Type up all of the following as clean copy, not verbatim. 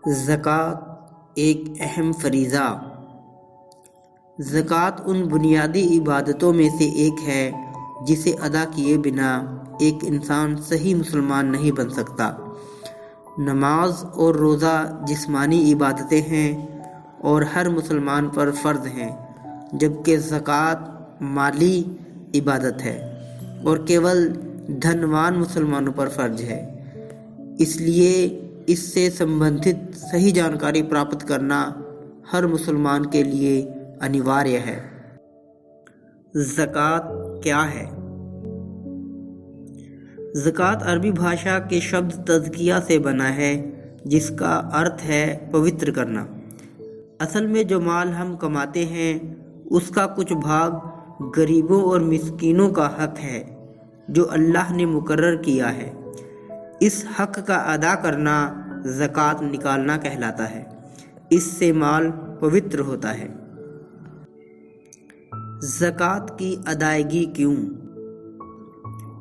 زکوٰۃ ایک اہم فریضہ۔ زکوٰۃ ان بنیادی عبادتوں میں سے ایک ہے جسے ادا کیے بنا ایک انسان صحیح مسلمان نہیں بن سکتا۔ نماز اور روزہ جسمانی عبادتیں ہیں اور ہر مسلمان پر فرض ہیں، جبکہ زکوٰۃ مالی عبادت ہے اور کیول دھنوان مسلمانوں پر فرض ہے۔ اس لیے اس سے سمبندھت صحیح جانکاری پراپت کرنا ہر مسلمان کے لیے انیواریہ ہے۔ زکوٰۃ کیا ہے؟ زکوٰۃ عربی بھاشا کے شبد تزکیہ سے بنا ہے، جس کا ارتھ ہے پوتر کرنا۔ اصل میں جو مال ہم کماتے ہیں اس کا کچھ بھاگ غریبوں اور مسکینوں کا حق ہے جو اللہ نے مقرر کیا ہے۔ اس حق کا ادا کرنا زکوٰۃ نکالنا کہلاتا ہے۔ اس سے مال پوتر ہوتا ہے۔ زکوٰۃ کی ادائیگی کیوں؟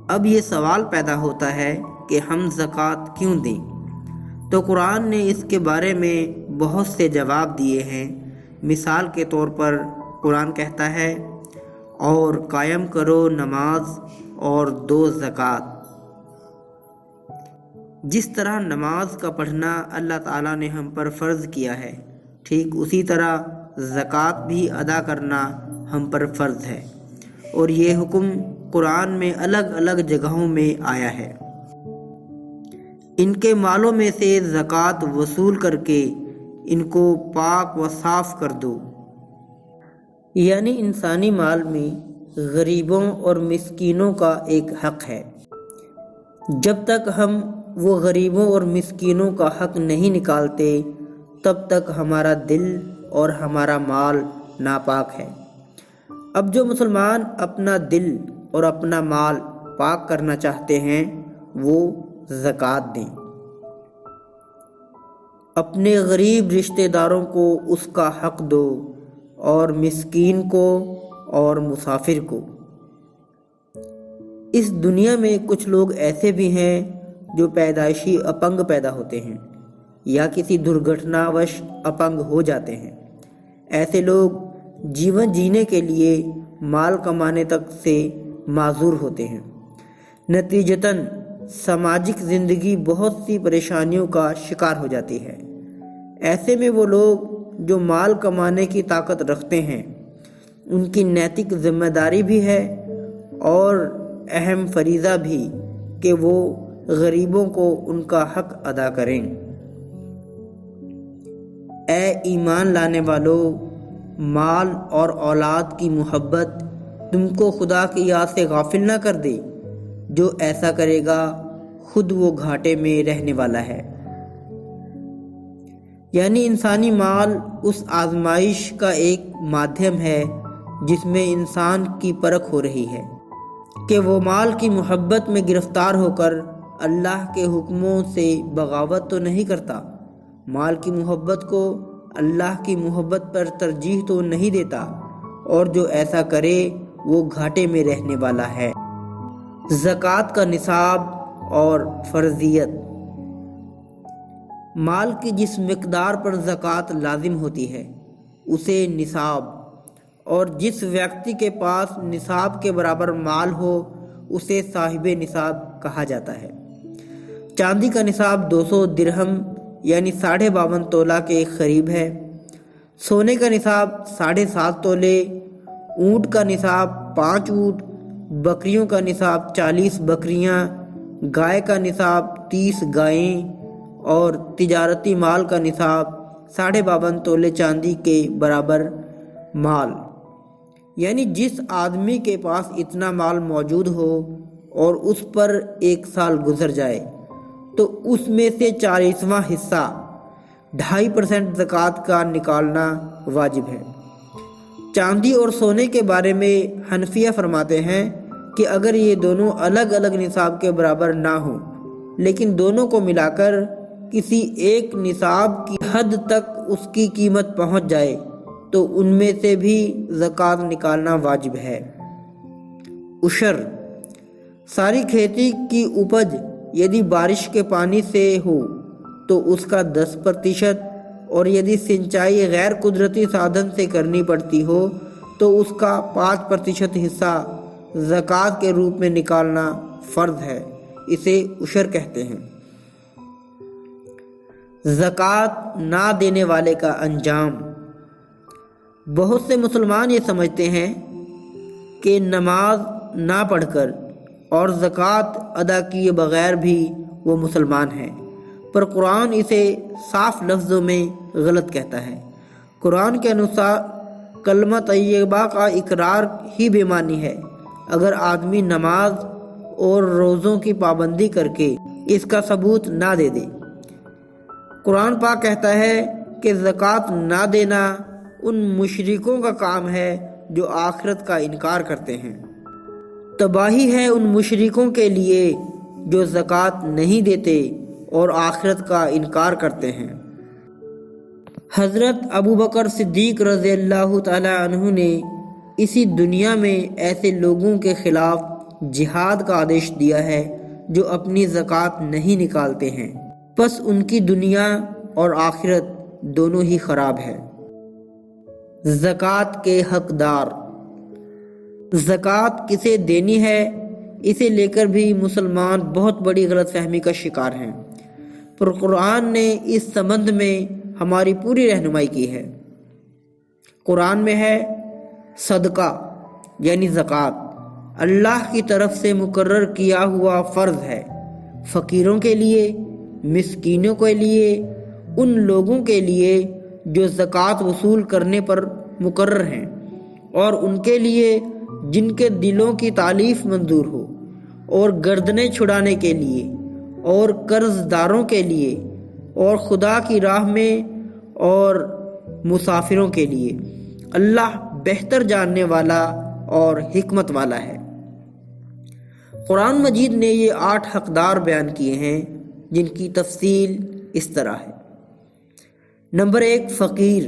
اب یہ سوال پیدا ہوتا ہے کہ ہم زکوٰۃ کیوں دیں؟ تو قرآن نے اس کے بارے میں بہت سے جواب دیے ہیں۔ مثال کے طور پر قرآن کہتا ہے، اور قائم کرو نماز اور دو زکوٰۃ۔ جس طرح نماز کا پڑھنا اللہ تعالیٰ نے ہم پر فرض کیا ہے، ٹھیک اسی طرح زکوٰۃ بھی ادا کرنا ہم پر فرض ہے، اور یہ حکم قرآن میں الگ الگ جگہوں میں آیا ہے۔ ان کے مالوں میں سے زکوٰۃ وصول کر کے ان کو پاک و صاف کر دو۔ یعنی انسانی مال میں غریبوں اور مسکینوں کا ایک حق ہے۔ جب تک ہم وہ غریبوں اور مسکینوں کا حق نہیں نکالتے تب تک ہمارا دل اور ہمارا مال ناپاک ہے۔ اب جو مسلمان اپنا دل اور اپنا مال پاک کرنا چاہتے ہیں وہ زکوٰۃ دیں۔ اپنے غریب رشتہ داروں کو اس کا حق دو، اور مسکین کو اور مسافر کو۔ اس دنیا میں کچھ لوگ ایسے بھی ہیں جو پیدائشی اپنگ پیدا ہوتے ہیں یا کسی درگھٹنا وش اپنگ ہو جاتے ہیں۔ ایسے لوگ جیون جینے کے لیے مال کمانے تک سے معذور ہوتے ہیں۔ نتیجتاً سماجک زندگی بہت سی پریشانیوں کا شکار ہو جاتی ہے۔ ایسے میں وہ لوگ جو مال کمانے کی طاقت رکھتے ہیں، ان کی نیتک ذمہ داری بھی ہے اور اہم فریضہ بھی کہ وہ غریبوں کو ان کا حق ادا کریں۔ اے ایمان لانے والو، مال اور اولاد کی محبت تم کو خدا کی یاد سے غافل نہ کر دے۔ جو ایسا کرے گا خود وہ گھاٹے میں رہنے والا ہے۔ یعنی انسانی مال اس آزمائش کا ایک مادھیم ہے جس میں انسان کی پرکھ ہو رہی ہے کہ وہ مال کی محبت میں گرفتار ہو کر اللہ کے حکموں سے بغاوت تو نہیں کرتا، مال کی محبت کو اللہ کی محبت پر ترجیح تو نہیں دیتا، اور جو ایسا کرے وہ گھاٹے میں رہنے والا ہے۔ زکوٰۃ کا نصاب اور فرضیت۔ مال کی جس مقدار پر زکوٰۃ لازم ہوتی ہے اسے نصاب، اور جس ویکتی کے پاس نصاب کے برابر مال ہو اسے صاحب نصاب کہا جاتا ہے۔ چاندی کا نصاب 200 درہم یعنی 52.5 تولہ کے قریب ہے۔ سونے کا نصاب 7.5 تولے، اونٹ کا نصاب 5 اونٹ، بکریوں کا نصاب 40 بکریاں، گائے کا نصاب 30 گائیں، اور تجارتی مال کا نصاب 52.5 تولے چاندی کے برابر مال۔ یعنی جس آدمی کے پاس اتنا مال موجود ہو اور اس پر 1 سال گزر جائے تو اس میں سے 40واں حصہ 2.5% زکوٰۃ کا نکالنا واجب ہے۔ چاندی اور سونے کے بارے میں حنفیہ فرماتے ہیں کہ اگر یہ دونوں الگ الگ نصاب کے برابر نہ ہوں لیکن دونوں کو ملا کر کسی ایک نصاب کی حد تک اس کی قیمت پہنچ جائے تو ان میں سے بھی زکوٰۃ نکالنا واجب ہے۔ عشر۔ ساری کھیتی کی اپج یدی بارش کے پانی سے ہو تو اس کا 10%، اور یدی سنچائی غیر قدرتی سادھن سے کرنی پڑتی ہو تو اس کا 5% حصہ زکوٰۃ کے روپ میں نکالنا فرض ہے۔ اسے عشر کہتے ہیں۔ زکوٰۃ نہ دینے والے کا انجام۔ بہت سے مسلمان یہ سمجھتے ہیں کہ نماز نہ پڑھ کر اور زکوٰۃ ادا کیے بغیر بھی وہ مسلمان ہیں، پر قرآن اسے صاف لفظوں میں غلط کہتا ہے۔ قرآن کے انوسار کلمہ طیبہ کا اقرار ہی بے معنی ہے اگر آدمی نماز اور روزوں کی پابندی کر کے اس کا ثبوت نہ دے دے۔ قرآن پاک کہتا ہے کہ زکوٰۃ نہ دینا ان مشرکوں کا کام ہے جو آخرت کا انکار کرتے ہیں۔ تباہی ہے ان مشرکوں کے لیے جو زکوٰۃ نہیں دیتے اور آخرت کا انکار کرتے ہیں۔ حضرت ابوبکر صدیق رضی اللہ تعالی عنہ نے اسی دنیا میں ایسے لوگوں کے خلاف جہاد کا آدیش دیا ہے جو اپنی زکوٰۃ نہیں نکالتے ہیں، پس ان کی دنیا اور آخرت دونوں ہی خراب ہے۔ زکوٰۃ کے حقدار۔ زکوٰۃ کسے دینی ہے اسے لے کر بھی مسلمان بہت بڑی غلط فہمی کا شکار ہیں، پر قرآن نے اس سبند میں ہماری پوری رہنمائی کی ہے۔ قرآن میں ہے صدقہ یعنی زکوٰۃ اللہ کی طرف سے مقرر کیا ہوا فرض ہے، فقیروں کے لیے، مسکینوں کے لیے، ان لوگوں کے لیے جو زکوٰۃ وصول کرنے پر مقرر ہیں، اور ان کے لیے جن کے دلوں کی تالیف منظور ہو، اور گردنیں چھڑانے کے لیے، اور قرض داروں کے لیے، اور خدا کی راہ میں اور مسافروں کے لیے۔ اللہ بہتر جاننے والا اور حکمت والا ہے۔ قرآن مجید نے یہ 8 حقدار بیان کیے ہیں جن کی تفصیل اس طرح ہے۔ نمبر 1، فقیر۔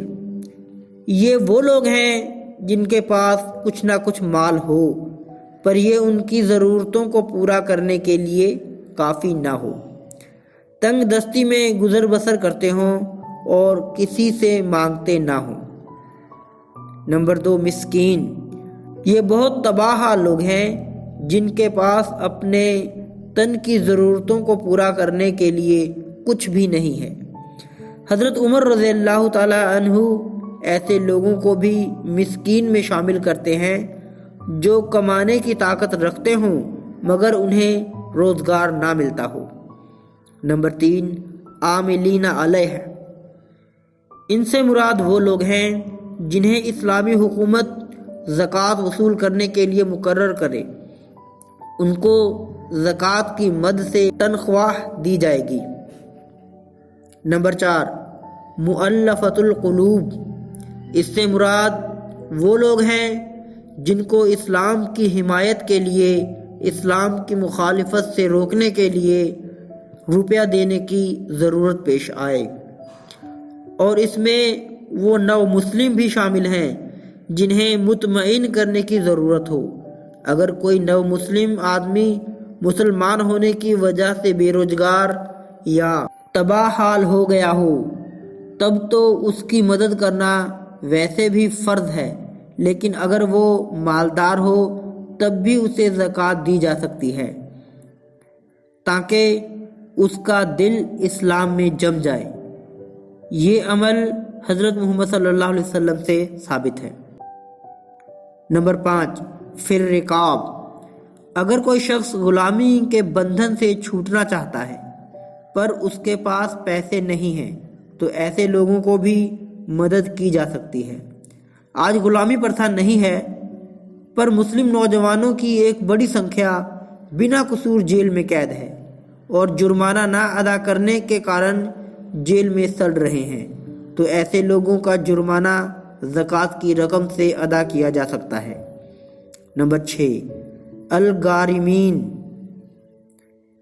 یہ وہ لوگ ہیں جن کے پاس کچھ نہ کچھ مال ہو پر یہ ان کی ضرورتوں کو پورا کرنے کے لیے کافی نہ ہو، تنگ دستی میں گزر بسر کرتے ہوں اور کسی سے مانگتے نہ ہوں۔ نمبر 2، مسکین۔ یہ بہت تباہ حال لوگ ہیں جن کے پاس اپنے تن کی ضرورتوں کو پورا کرنے کے لیے کچھ بھی نہیں ہے۔ حضرت عمر رضی اللہ تعالی عنہ ایسے لوگوں کو بھی مسکین میں شامل کرتے ہیں جو کمانے کی طاقت رکھتے ہوں مگر انہیں روزگار نہ ملتا ہو۔ نمبر 3، عاملین علیہ۔ ان سے مراد وہ لوگ ہیں جنہیں اسلامی حکومت زکوٰۃ وصول کرنے کے لیے مقرر کرے، ان کو زکوٰۃ کی مد سے تنخواہ دی جائے گی۔ نمبر 4، مؤلفۃ القلوب۔ اس سے مراد وہ لوگ ہیں جن کو اسلام کی حمایت کے لیے، اسلام کی مخالفت سے روکنے کے لیے روپیہ دینے کی ضرورت پیش آئے، اور اس میں وہ نو مسلم بھی شامل ہیں جنہیں مطمئن کرنے کی ضرورت ہو۔ اگر کوئی نو مسلم آدمی مسلمان ہونے کی وجہ سے بے روزگار یا تباہ حال ہو گیا ہو تب تو اس کی مدد کرنا ویسے بھی فرض ہے، لیکن اگر وہ مالدار ہو تب بھی اسے زکوٰۃ دی جا سکتی ہے تاکہ اس کا دل اسلام میں جم جائے۔ یہ عمل حضرت محمد صلی اللہ علیہ وسلم سے ثابت ہے۔ نمبر 5، فی الرقاب۔ اگر کوئی شخص غلامی کے بندھن سے چھوٹنا چاہتا ہے پر اس کے پاس پیسے نہیں ہیں تو ایسے لوگوں کو بھی مدد کی جا سکتی ہے۔ آج غلامی پرتھا نہیں ہے پر مسلم نوجوانوں کی ایک بڑی سنکھیا بنا قصور جیل میں قید ہے اور جرمانہ نہ ادا کرنے کے کارن جیل میں سڑ رہے ہیں، تو ایسے لوگوں کا جرمانہ زکوٰۃ کی رقم سے ادا کیا جا سکتا ہے۔ نمبر 6، الغارمین۔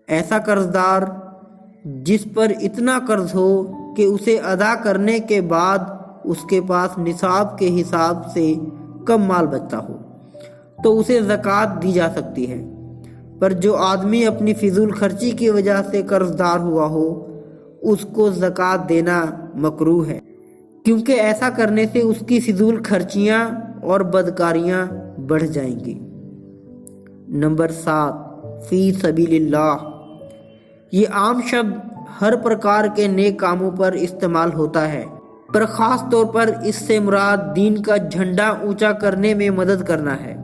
ایسا قرض دار جس پر اتنا قرض ہو کہ اسے ادا کرنے کے بعد اس کے پاس نصاب کے حساب سے کم مال بچتا ہو تو اسے زکوٰۃ دی جا سکتی ہے، پر جو آدمی اپنی فضول خرچی کی وجہ سے قرض دار ہوا ہو اس کو زکوٰۃ دینا مکروہ ہے، کیونکہ ایسا کرنے سے اس کی فضول خرچیاں اور بدکاریاں بڑھ جائیں گی۔ نمبر 7، فی سبیل اللہ۔ یہ عام شبد ہر پرکار کے نیک کاموں پر استعمال ہوتا ہے، پر خاص طور پر اس سے مراد دین کا جھنڈا اونچا کرنے میں مدد کرنا ہے۔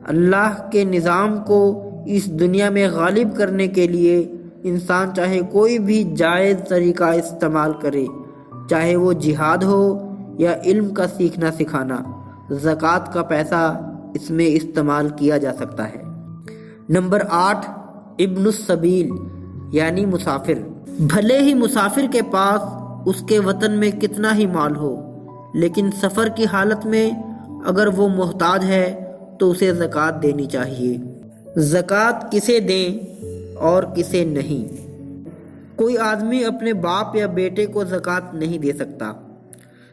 اللہ کے نظام کو اس دنیا میں غالب کرنے کے لیے انسان چاہے کوئی بھی جائز طریقہ استعمال کرے، چاہے وہ جہاد ہو یا علم کا سیکھنا سکھانا، زکوٰۃ کا پیسہ اس میں استعمال کیا جا سکتا ہے۔ نمبر 8، ابن السبیل یعنی مسافر۔ بھلے ہی مسافر کے پاس اس کے وطن میں کتنا ہی مال ہو، لیکن سفر کی حالت میں اگر وہ محتاج ہے تو اسے زکوٰۃ دینی چاہیے۔ زکوٰۃ کسے دیں اور کسے نہیں؟ کوئی آدمی اپنے باپ یا بیٹے کو زکوٰۃ نہیں دے سکتا،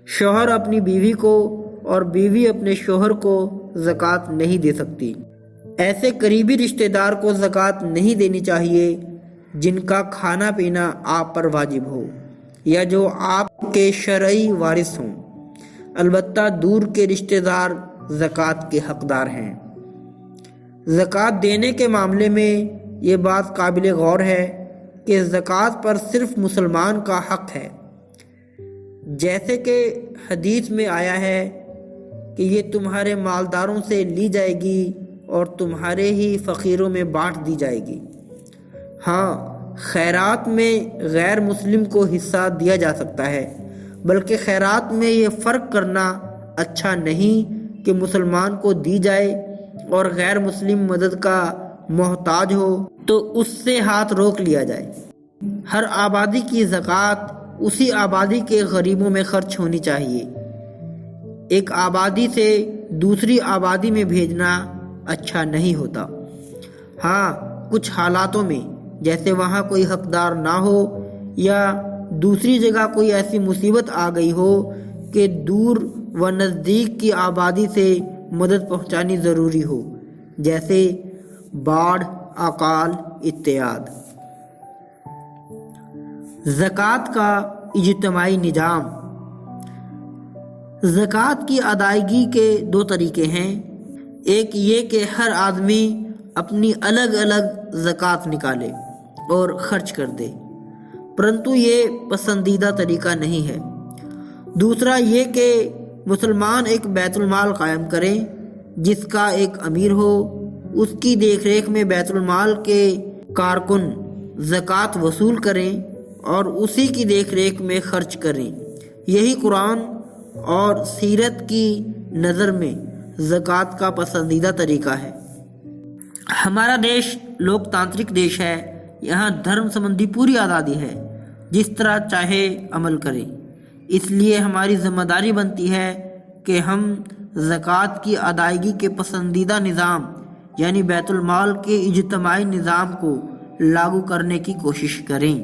شوہر اپنی بیوی کو اور بیوی اپنے شوہر کو زکوٰۃ نہیں دے سکتی۔ ایسے قریبی رشتہ دار کو زکوٰۃ نہیں دینی چاہیے جن کا کھانا پینا آپ پر واجب ہو یا جو آپ کے شرعی وارث ہوں۔ البتہ دور کے رشتہ دار زکوٰۃ کے حقدار ہیں۔ زکوٰۃ دینے کے معاملے میں یہ بات قابل غور ہے کہ زکوٰۃ پر صرف مسلمان کا حق ہے، جیسے کہ حدیث میں آیا ہے کہ یہ تمہارے مالداروں سے لی جائے گی اور تمہارے ہی فقیروں میں بانٹ دی جائے گی۔ ہاں، خیرات میں غیر مسلم کو حصہ دیا جا سکتا ہے، بلکہ خیرات میں یہ فرق کرنا اچھا نہیں کہ مسلمان کو دی جائے اور غیر مسلم مدد کا محتاج ہو تو اس سے ہاتھ روک لیا جائے۔ ہر آبادی کی زکوٰۃ اسی آبادی کے غریبوں میں خرچ ہونی چاہیے۔ ایک آبادی سے دوسری آبادی میں بھیجنا اچھا نہیں ہوتا۔ ہاں، کچھ حالاتوں میں، جیسے وہاں کوئی حقدار نہ ہو یا دوسری جگہ کوئی ایسی مصیبت آ گئی ہو کہ دور و نزدیک کی آبادی سے مدد پہنچانی ضروری ہو، جیسے باڑھ، اکال اتیاد۔ زکوٰۃ کا اجتماعی نظام۔ زکوٰۃ کی ادائیگی کے 2 طریقے ہیں۔ ایک یہ کہ ہر آدمی اپنی الگ الگ زکوٰۃ نکالے اور خرچ کر دے، پرنتو یہ پسندیدہ طریقہ نہیں ہے۔ دوسرا یہ کہ مسلمان ایک بیت المال قائم کریں جس کا ایک امیر ہو، اس کی دیکھ ریکھ میں بیت المال کے کارکن زکوٰۃ وصول کریں اور اسی کی دیکھ ریکھ میں خرچ کریں۔ یہی قرآن اور سیرت کی نظر میں زکوٰۃ کا پسندیدہ طریقہ ہے۔ ہمارا دیش لوک تانترک دیش ہے، یہاں دھرم سمبندھی پوری آزادی ہے، جس طرح چاہے عمل کریں۔ اس لیے ہماری ذمہ داری بنتی ہے کہ ہم زکوٰۃ کی ادائیگی کے پسندیدہ نظام یعنی بیت المال کے اجتماعی نظام کو لاگو کرنے کی کوشش کریں۔